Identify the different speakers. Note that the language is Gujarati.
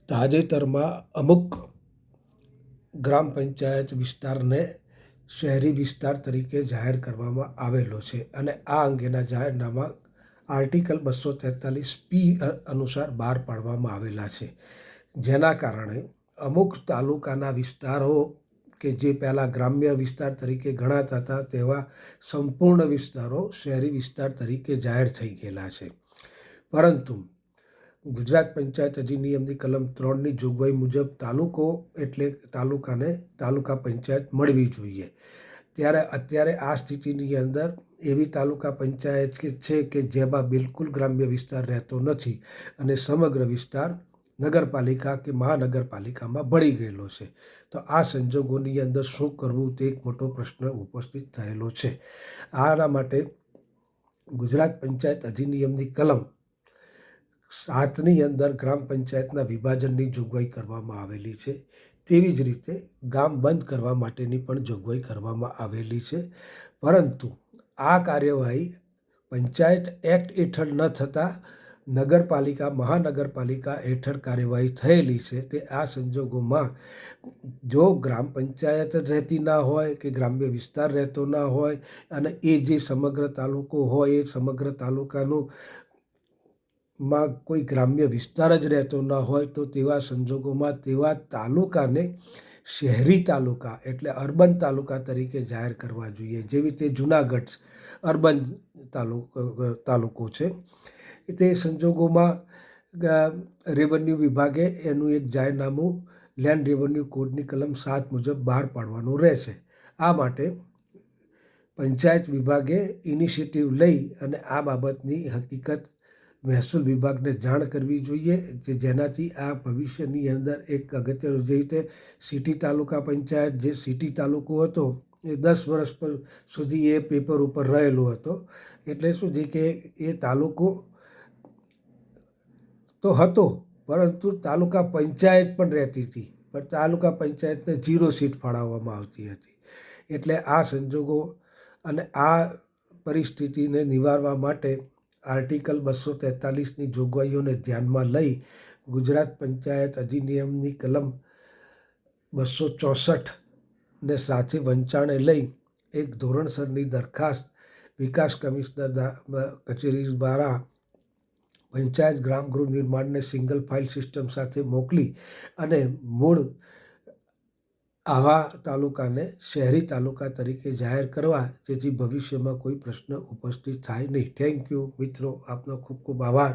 Speaker 1: તાજેતરમાં અમુક ગ્રામ પંચાયત વિસ્તારને શહેરી વિસ્તાર તરીકે જાહેર કરવામાં આવેલો છે અને આ અંગેના જાહેરનામા આર્ટિકલ 243 અનુસાર બહાર પાડવામાં આવેલા છે, જેના કારણે અમુક તાલુકાના વિસ્તારો કે જે પહેલાં ગ્રામ્ય વિસ્તાર તરીકે ગણાતા હતા તેવા સંપૂર્ણ વિસ્તારો શહેરી વિસ્તાર તરીકે જાહેર થઈ ગયેલા છે. પરંતુ ગુજરાત પંચાયત અધિનિયમની કલમ 3ની જોગવાઈ મુજબ તાલુકો એટલે તાલુકાને તાલુકા પંચાયત મળવી જોઈએ. ત્યારે અત્યારે આ સ્થિતિની અંદર એવી તાલુકા પંચાયત છે કે જેમાં બિલકુલ ગ્રામ્ય વિસ્તાર રહેતો નથી અને સમગ્ર વિસ્તાર નગરપાલિકા કે મહાનગરપાલિકામાં ભળી ગયેલો છે. તો આ સંજોગોની અંદર શું કરવું તે એક મોટો પ્રશ્ન ઉપસ્થિત થયેલો છે. આના માટે ગુજરાત પંચાયત અધિનિયમની કલમ 7ની અંદર ગ્રામ પંચાયતના વિભાજનની જોગવાઈ કરવામાં આવેલી છે. તેવી જ રીતે ગામ બંધ કરવા માટેની પણ જોગવાઈ કરવામાં આવેલી છે. પરંતુ આ કાર્યવાહી પંચાયત એક્ટ હેઠળ ન થતાં નગરપાલિકા મહાનગરપાલિકા હેઠળ કાર્યવાહી થયેલી છે. તે આ સંજોગોમાં જો ગ્રામ પંચાયત રહેતી ના હોય કે ગ્રામ્ય વિસ્તાર રહેતો ના હોય અને એ જે સમગ્ર તાલુકો હોય એ સમગ્ર તાલુકાનું માં કોઈ ગ્રામ્ય વિસ્તાર જ રહેતો ન હોય તો તેવા સંજોગોમાં તેવા તાલુકાને શહેરી તાલુકા એટલે અર્બન તાલુકા તરીકે જાહેર કરવા જોઈએ. જેવી રીતે જુનાગઢ અર્બન તાલુકો છે. તે સંજોગોમાં રેવન્યુ વિભાગે એનું એક જાહેરનામું લેન્ડ રેવન્યુ કોડની કલમ 7 મુજબ બહાર પાડવાનું રહેશે. આ માટે પંચાયત વિભાગે ઇનિશિયેટિવ લઈ અને આ બાબતની હકીકત મહેસૂલ વિભાગને જાણ કરવી જોઈએ, જેનાથી આ ભવિષ્યની અંદર એક અગત્યનું જે રીતે સિટી તાલુકા પંચાયત જે સિટી તાલુકો હતો એ 10 વર્ષ સુધી એ પેપર ઉપર રહેલો હતો. એટલે શું છે કે એ તાલુકો તો હતો પરંતુ તાલુકા પંચાયત પણ રહેતી હતી, પણ તાલુકા પંચાયતને 0 સીટ ફાળવવામાં આવતી હતી. એટલે આ સંજોગો અને આ પરિસ્થિતિને નિવારવા માટે આર્ટિકલ 243ની જોગવાઈઓને ધ્યાનમાં લઈ ગુજરાત પંચાયત અધિનિયમની કલમ 264ને સાથે વંચાણે લઈ એક ધોરણસરની દરખાસ્ત વિકાસ કમિશનર કચેરી દ્વારા પંચાયત ગ્રામ ગૃહ નિર્માણને સિંગલ ફાઇલ સિસ્ટમ સાથે મોકલી અને મૂળ આવા તાલુકાને શહેરી તાલુકા તરીકે જાહેર કરવા, જેથી ભવિષ્યમાં કોઈ પ્રશ્ન ઉપસ્થિત થાય નહીં. થેન્ક યુ મિત્રો, આપનો ખૂબ ખૂબ આભાર.